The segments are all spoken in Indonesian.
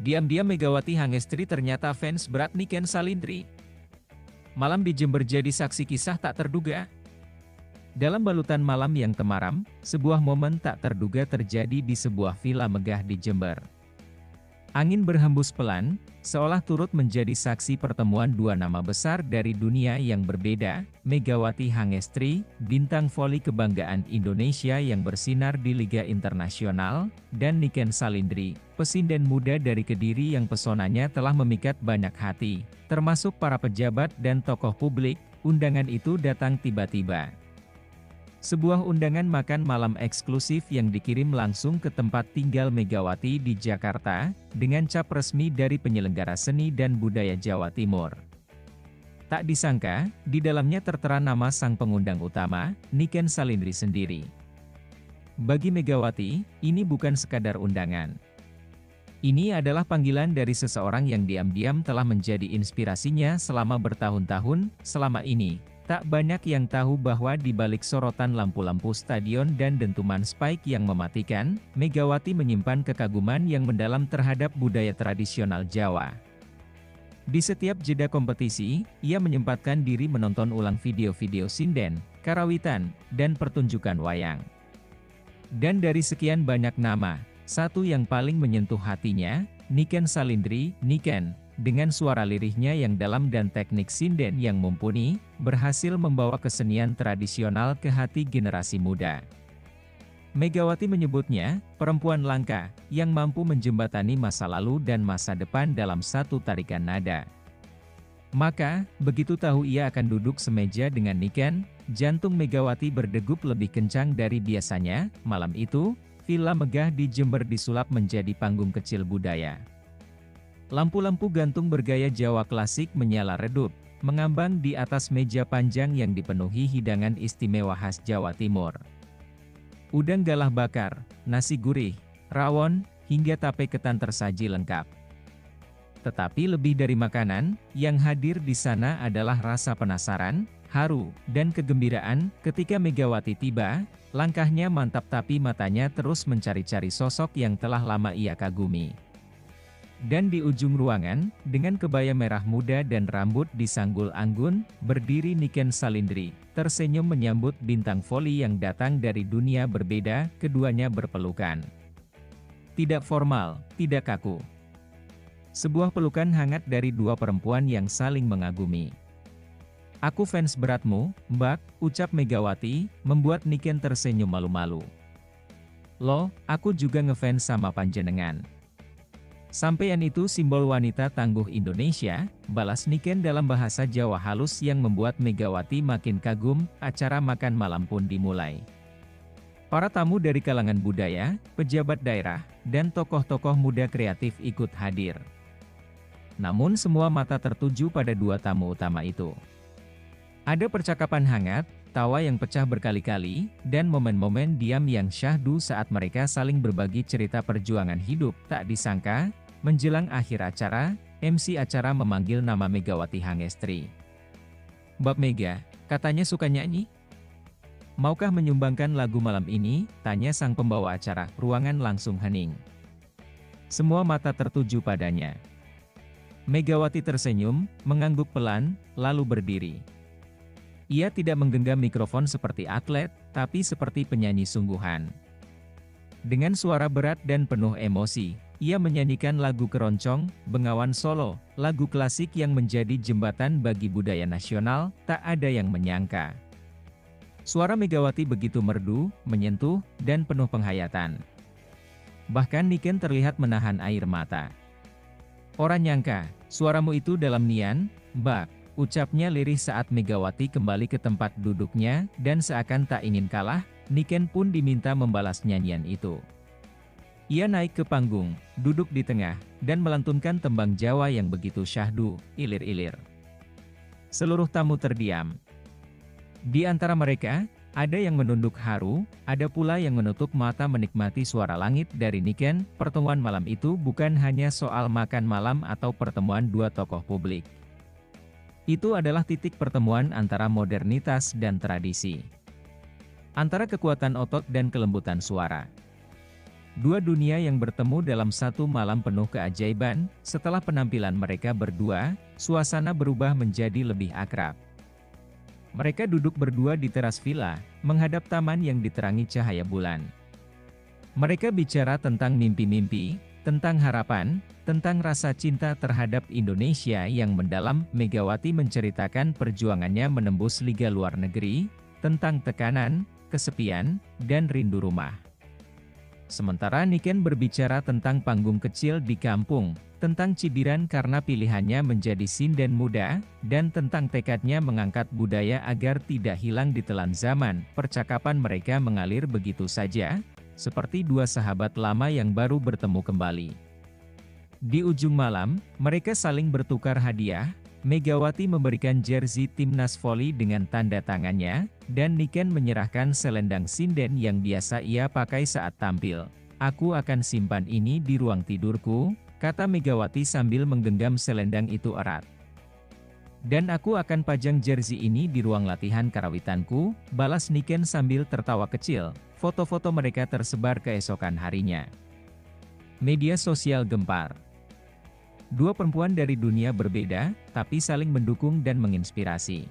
Diam-diam Megawati Hangestri ternyata fans berat Niken Salindri. Malam di Jember jadi saksi kisah tak terduga. Dalam balutan malam yang temaram, sebuah momen tak terduga terjadi di sebuah villa megah di Jember. Angin berhembus pelan, seolah turut menjadi saksi pertemuan dua nama besar dari dunia yang berbeda, Megawati Hangestri, bintang voli kebanggaan Indonesia yang bersinar di Liga Internasional, dan Niken Salindri, pesinden muda dari Kediri yang pesonanya telah memikat banyak hati, termasuk para pejabat dan tokoh publik. Undangan itu datang tiba-tiba. Sebuah undangan makan malam eksklusif yang dikirim langsung ke tempat tinggal Megawati di Jakarta, dengan cap resmi dari penyelenggara seni dan budaya Jawa Timur. Tak disangka, di dalamnya tertera nama sang pengundang utama, Niken Salindri sendiri. Bagi Megawati, ini bukan sekadar undangan. Ini adalah panggilan dari seseorang yang diam-diam telah menjadi inspirasinya selama bertahun-tahun. Selama ini, tak banyak yang tahu bahwa di balik sorotan lampu-lampu stadion dan dentuman spike yang mematikan, Megawati menyimpan kekaguman yang mendalam terhadap budaya tradisional Jawa. Di setiap jeda kompetisi, ia menyempatkan diri menonton ulang video-video sinden, karawitan, dan pertunjukan wayang. Dan dari sekian banyak nama, satu yang paling menyentuh hatinya, Niken Salindri. Niken, dengan suara lirihnya yang dalam dan teknik sinden yang mumpuni, berhasil membawa kesenian tradisional ke hati generasi muda. Megawati menyebutnya, perempuan langka, yang mampu menjembatani masa lalu dan masa depan dalam satu tarikan nada. Maka, begitu tahu ia akan duduk semeja dengan Niken, jantung Megawati berdegup lebih kencang dari biasanya. Malam itu, villa megah di Jember disulap menjadi panggung kecil budaya. Lampu-lampu gantung bergaya Jawa klasik menyala redup, mengambang di atas meja panjang yang dipenuhi hidangan istimewa khas Jawa Timur. Udang galah bakar, nasi gurih, rawon, hingga tape ketan tersaji lengkap. Tetapi lebih dari makanan, yang hadir di sana adalah rasa penasaran, haru, dan kegembiraan. Ketika Megawati tiba, langkahnya mantap tapi matanya terus mencari-cari sosok yang telah lama ia kagumi. Dan di ujung ruangan, dengan kebaya merah muda dan rambut disanggul anggun, berdiri Niken Salindri, tersenyum menyambut bintang voli yang datang dari dunia berbeda. Keduanya berpelukan. Tidak formal, tidak kaku. Sebuah pelukan hangat dari dua perempuan yang saling mengagumi. "Aku fans beratmu, Mbak," ucap Megawati, membuat Niken tersenyum malu-malu. "Loh, aku juga ngefans sama panjenengan." "Sampeyan itu simbol wanita tangguh Indonesia," balas Niken dalam bahasa Jawa halus yang membuat Megawati makin kagum. Acara makan malam pun dimulai. Para tamu dari kalangan budaya, pejabat daerah, dan tokoh-tokoh muda kreatif ikut hadir. Namun semua mata tertuju pada dua tamu utama itu. Ada percakapan hangat, tawa yang pecah berkali-kali, dan momen-momen diam yang syahdu saat mereka saling berbagi cerita perjuangan hidup. Tak disangka, menjelang akhir acara, MC acara memanggil nama Megawati Hangestri. "Mbak Mega, katanya suka nyanyi? Maukah menyumbangkan lagu malam ini?" tanya sang pembawa acara. Ruangan langsung hening. Semua mata tertuju padanya. Megawati tersenyum, mengangguk pelan, lalu berdiri. Ia tidak menggenggam mikrofon seperti atlet, tapi seperti penyanyi sungguhan. Dengan suara berat dan penuh emosi, ia menyanyikan lagu keroncong, Bengawan Solo, lagu klasik yang menjadi jembatan bagi budaya nasional. Tak ada yang menyangka. Suara Megawati begitu merdu, menyentuh, dan penuh penghayatan. Bahkan Niken terlihat menahan air mata. "Ora nyangka, suaramu itu dalam nian, Mbak," ucapnya lirih saat Megawati kembali ke tempat duduknya, dan seakan tak ingin kalah, Niken pun diminta membalas nyanyian itu. Ia naik ke panggung, duduk di tengah, dan melantunkan tembang Jawa yang begitu syahdu, "Ilir-ilir." Seluruh tamu terdiam. Di antara mereka, ada yang menunduk haru, ada pula yang menutup mata menikmati suara langit dari Niken. Pertemuan malam itu bukan hanya soal makan malam atau pertemuan dua tokoh publik. Itu adalah titik pertemuan antara modernitas dan tradisi. Antara kekuatan otot dan kelembutan suara. Dua dunia yang bertemu dalam satu malam penuh keajaiban. Setelah penampilan mereka berdua, suasana berubah menjadi lebih akrab. Mereka duduk berdua di teras villa, menghadap taman yang diterangi cahaya bulan. Mereka bicara tentang mimpi-mimpi, tentang harapan, tentang rasa cinta terhadap Indonesia yang mendalam. Megawati menceritakan perjuangannya menembus liga luar negeri, tentang tekanan, kesepian, dan rindu rumah. Sementara Niken berbicara tentang panggung kecil di kampung, tentang cibiran karena pilihannya menjadi sinden muda, dan tentang tekadnya mengangkat budaya agar tidak hilang ditelan zaman. Percakapan mereka mengalir begitu saja, seperti dua sahabat lama yang baru bertemu kembali. Di ujung malam, mereka saling bertukar hadiah. Megawati memberikan jersey timnas voli dengan tanda tangannya, dan Niken menyerahkan selendang sinden yang biasa ia pakai saat tampil. "Aku akan simpan ini di ruang tidurku," kata Megawati sambil menggenggam selendang itu erat. "Dan aku akan pajang jersey ini di ruang latihan karawitanku," balas Niken sambil tertawa kecil. Foto-foto mereka tersebar keesokan harinya. Media sosial gempar. Dua perempuan dari dunia berbeda, tapi saling mendukung dan menginspirasi.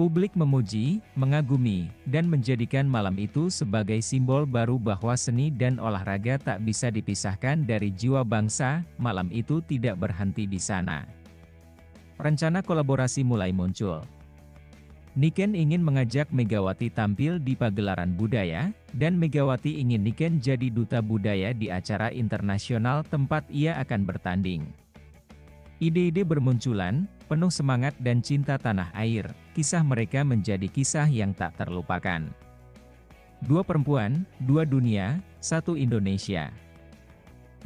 Publik memuji, mengagumi, dan menjadikan malam itu sebagai simbol baru bahwa seni dan olahraga tak bisa dipisahkan dari jiwa bangsa. Malam itu tidak berhenti di sana. Rencana kolaborasi mulai muncul. Niken ingin mengajak Megawati tampil di pagelaran budaya, dan Megawati ingin Niken jadi duta budaya di acara internasional tempat ia akan bertanding. Ide-ide bermunculan, penuh semangat dan cinta tanah air. Kisah mereka menjadi kisah yang tak terlupakan. Dua perempuan, dua dunia, satu Indonesia.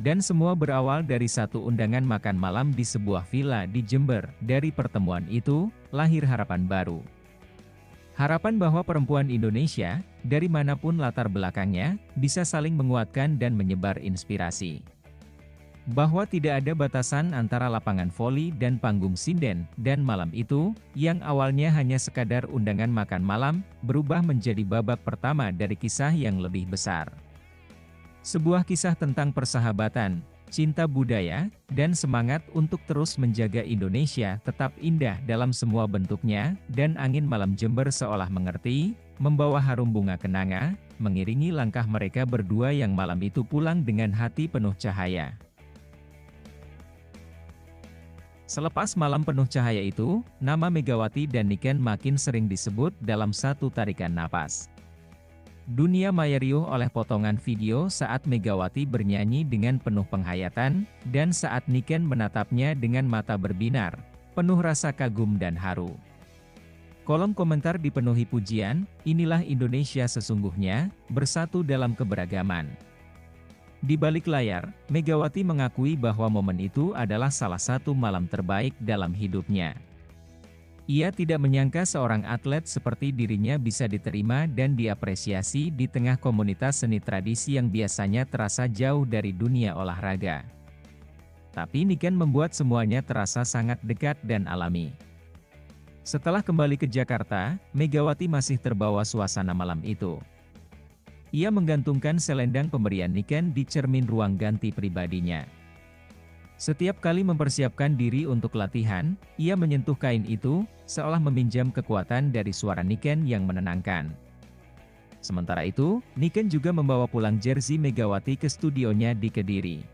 Dan semua berawal dari satu undangan makan malam di sebuah villa di Jember. Dari pertemuan itu, lahir harapan baru. Harapan bahwa perempuan Indonesia, dari manapun latar belakangnya, bisa saling menguatkan dan menyebar inspirasi. Bahwa tidak ada batasan antara lapangan voli dan panggung sinden, dan malam itu, yang awalnya hanya sekadar undangan makan malam, berubah menjadi babak pertama dari kisah yang lebih besar. Sebuah kisah tentang persahabatan, cinta budaya, dan semangat untuk terus menjaga Indonesia tetap indah dalam semua bentuknya. Dan angin malam Jember seolah mengerti, membawa harum bunga kenanga, mengiringi langkah mereka berdua yang malam itu pulang dengan hati penuh cahaya. Selepas malam penuh cahaya itu, nama Megawati dan Niken makin sering disebut dalam satu tarikan napas. Dunia maya riuh oleh potongan video saat Megawati bernyanyi dengan penuh penghayatan, dan saat Niken menatapnya dengan mata berbinar, penuh rasa kagum dan haru. Kolom komentar dipenuhi pujian, "Inilah Indonesia sesungguhnya, bersatu dalam keberagaman." Di balik layar, Megawati mengakui bahwa momen itu adalah salah satu malam terbaik dalam hidupnya. Ia tidak menyangka seorang atlet seperti dirinya bisa diterima dan diapresiasi di tengah komunitas seni tradisi yang biasanya terasa jauh dari dunia olahraga. Tapi Niken membuat semuanya terasa sangat dekat dan alami. Setelah kembali ke Jakarta, Megawati masih terbawa suasana malam itu. Ia menggantungkan selendang pemberian Niken di cermin ruang ganti pribadinya. Setiap kali mempersiapkan diri untuk latihan, ia menyentuh kain itu, seolah meminjam kekuatan dari suara Niken yang menenangkan. Sementara itu, Niken juga membawa pulang jersey Megawati ke studionya di Kediri.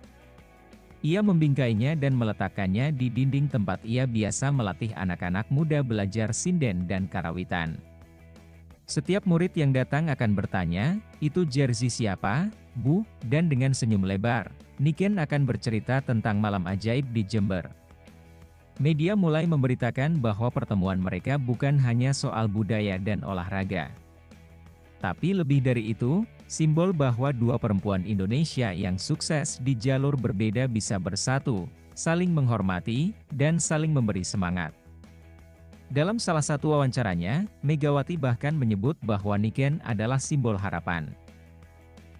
Ia membingkainya dan meletakkannya di dinding tempat ia biasa melatih anak-anak muda belajar sinden dan karawitan. Setiap murid yang datang akan bertanya, "Itu jersey siapa, Bu?" Dan dengan senyum lebar, Niken akan bercerita tentang malam ajaib di Jember. Media mulai memberitakan bahwa pertemuan mereka bukan hanya soal budaya dan olahraga. Tapi lebih dari itu, simbol bahwa dua perempuan Indonesia yang sukses di jalur berbeda bisa bersatu, saling menghormati, dan saling memberi semangat. Dalam salah satu wawancaranya, Megawati bahkan menyebut bahwa Niken adalah simbol harapan.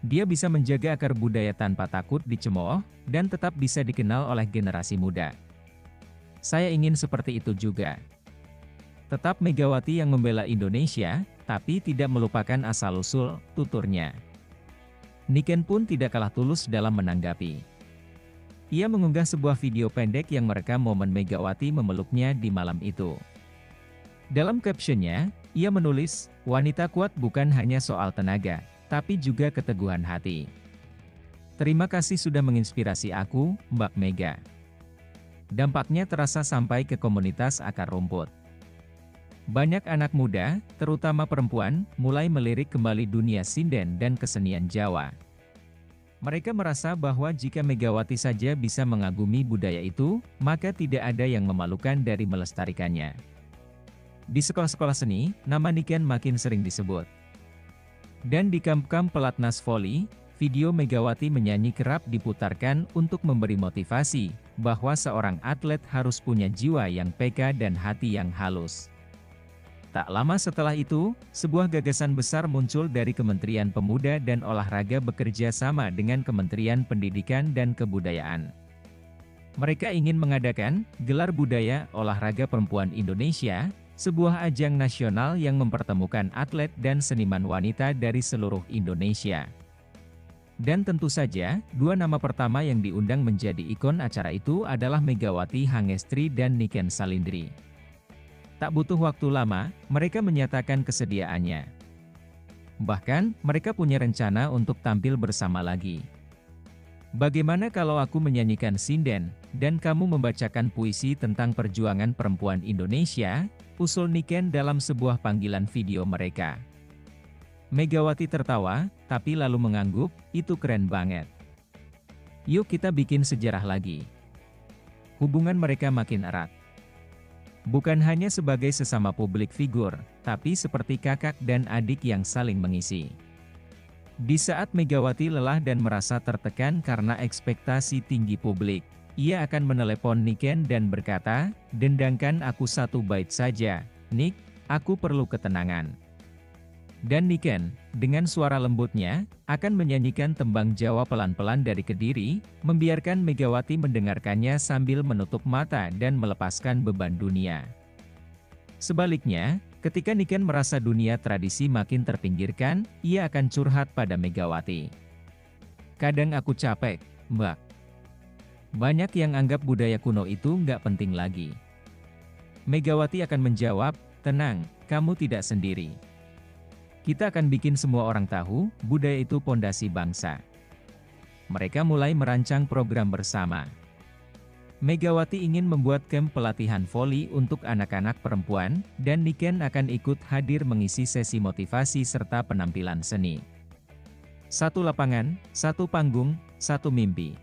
Dia bisa menjaga akar budaya tanpa takut dicemooh, dan tetap bisa dikenal oleh generasi muda. "Saya ingin seperti itu juga." Tetap Megawati yang membela Indonesia, tapi tidak melupakan asal-usul, tuturnya. Niken pun tidak kalah tulus dalam menanggapi. Ia mengunggah sebuah video pendek yang merekam momen Megawati memeluknya di malam itu. Dalam captionnya, ia menulis, "Wanita kuat bukan hanya soal tenaga, tapi juga keteguhan hati. Terima kasih sudah menginspirasi aku, Mbak Mega." Dampaknya terasa sampai ke komunitas akar rumput. Banyak anak muda, terutama perempuan, mulai melirik kembali dunia sinden dan kesenian Jawa. Mereka merasa bahwa jika Megawati saja bisa mengagumi budaya itu, maka tidak ada yang memalukan dari melestarikannya. Di sekolah-sekolah seni, nama Niken makin sering disebut. Dan di kamp-kamp pelatnas voli, video Megawati menyanyi kerap diputarkan untuk memberi motivasi, bahwa seorang atlet harus punya jiwa yang peka dan hati yang halus. Tak lama setelah itu, sebuah gagasan besar muncul dari Kementerian Pemuda dan Olahraga bekerja sama dengan Kementerian Pendidikan dan Kebudayaan. Mereka ingin mengadakan Gelar Budaya Olahraga Perempuan Indonesia, sebuah ajang nasional yang mempertemukan atlet dan seniman wanita dari seluruh Indonesia. Dan tentu saja, dua nama pertama yang diundang menjadi ikon acara itu adalah Megawati Hangestri dan Niken Salindri. Tak butuh waktu lama, mereka menyatakan kesediaannya. Bahkan, mereka punya rencana untuk tampil bersama lagi. "Bagaimana kalau aku menyanyikan sinden, dan kamu membacakan puisi tentang perjuangan perempuan Indonesia?" usul Niken dalam sebuah panggilan video mereka. Megawati tertawa, tapi lalu mengangguk, "Itu keren banget. Yuk kita bikin sejarah lagi." Hubungan mereka makin erat. Bukan hanya sebagai sesama publik figur, tapi seperti kakak dan adik yang saling mengisi. Di saat Megawati lelah dan merasa tertekan karena ekspektasi tinggi publik, ia akan menelepon Niken dan berkata, "Dendangkan aku satu bait saja, Nik, aku perlu ketenangan." Dan Niken, dengan suara lembutnya, akan menyanyikan tembang Jawa pelan-pelan dari Kediri, membiarkan Megawati mendengarkannya sambil menutup mata dan melepaskan beban dunia. Sebaliknya, ketika Niken merasa dunia tradisi makin terpinggirkan, ia akan curhat pada Megawati. "Kadang aku capek, Mbak. Banyak yang anggap budaya kuno itu nggak penting lagi." Megawati akan menjawab, "Tenang, kamu tidak sendiri. Kita akan bikin semua orang tahu, budaya itu pondasi bangsa." Mereka mulai merancang program bersama. Megawati ingin membuat camp pelatihan voli untuk anak-anak perempuan, dan Niken akan ikut hadir mengisi sesi motivasi serta penampilan seni. Satu lapangan, satu panggung, satu mimpi.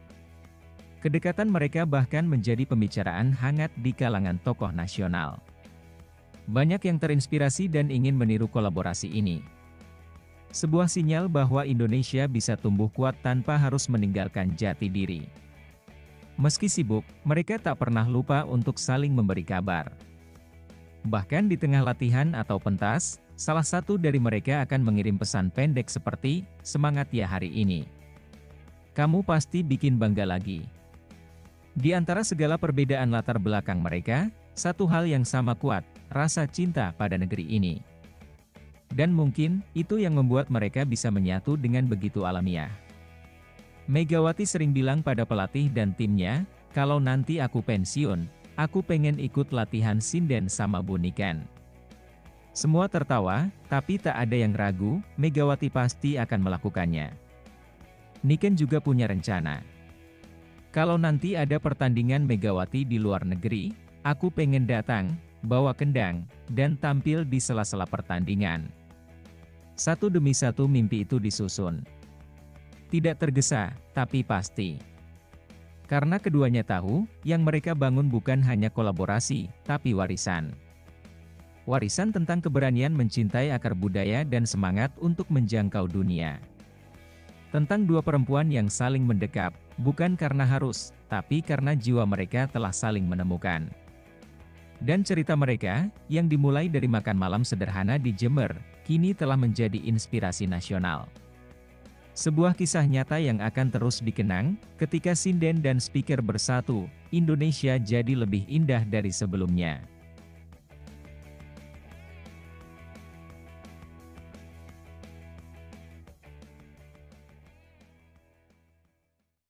Kedekatan mereka bahkan menjadi pembicaraan hangat di kalangan tokoh nasional. Banyak yang terinspirasi dan ingin meniru kolaborasi ini. Sebuah sinyal bahwa Indonesia bisa tumbuh kuat tanpa harus meninggalkan jati diri. Meski sibuk, mereka tak pernah lupa untuk saling memberi kabar. Bahkan di tengah latihan atau pentas, salah satu dari mereka akan mengirim pesan pendek seperti, "Semangat ya hari ini. Kamu pasti bikin bangga lagi." Di antara segala perbedaan latar belakang mereka, satu hal yang sama kuat, rasa cinta pada negeri ini. Dan mungkin, itu yang membuat mereka bisa menyatu dengan begitu alamiah. Megawati sering bilang pada pelatih dan timnya, "Kalau nanti aku pensiun, aku pengen ikut latihan sinden sama Bu Niken." Semua tertawa, tapi tak ada yang ragu, Megawati pasti akan melakukannya. Niken juga punya rencana. "Kalau nanti ada pertandingan Megawati di luar negeri, aku pengen datang, bawa kendang, dan tampil di sela-sela pertandingan." Satu demi satu mimpi itu disusun. Tidak tergesa, tapi pasti. Karena keduanya tahu, yang mereka bangun bukan hanya kolaborasi, tapi warisan. Warisan tentang keberanian mencintai akar budaya dan semangat untuk menjangkau dunia. Tentang dua perempuan yang saling mendekap, bukan karena harus, tapi karena jiwa mereka telah saling menemukan. Dan cerita mereka, yang dimulai dari makan malam sederhana di Jember, kini telah menjadi inspirasi nasional. Sebuah kisah nyata yang akan terus dikenang, ketika sinden dan speaker bersatu, Indonesia jadi lebih indah dari sebelumnya.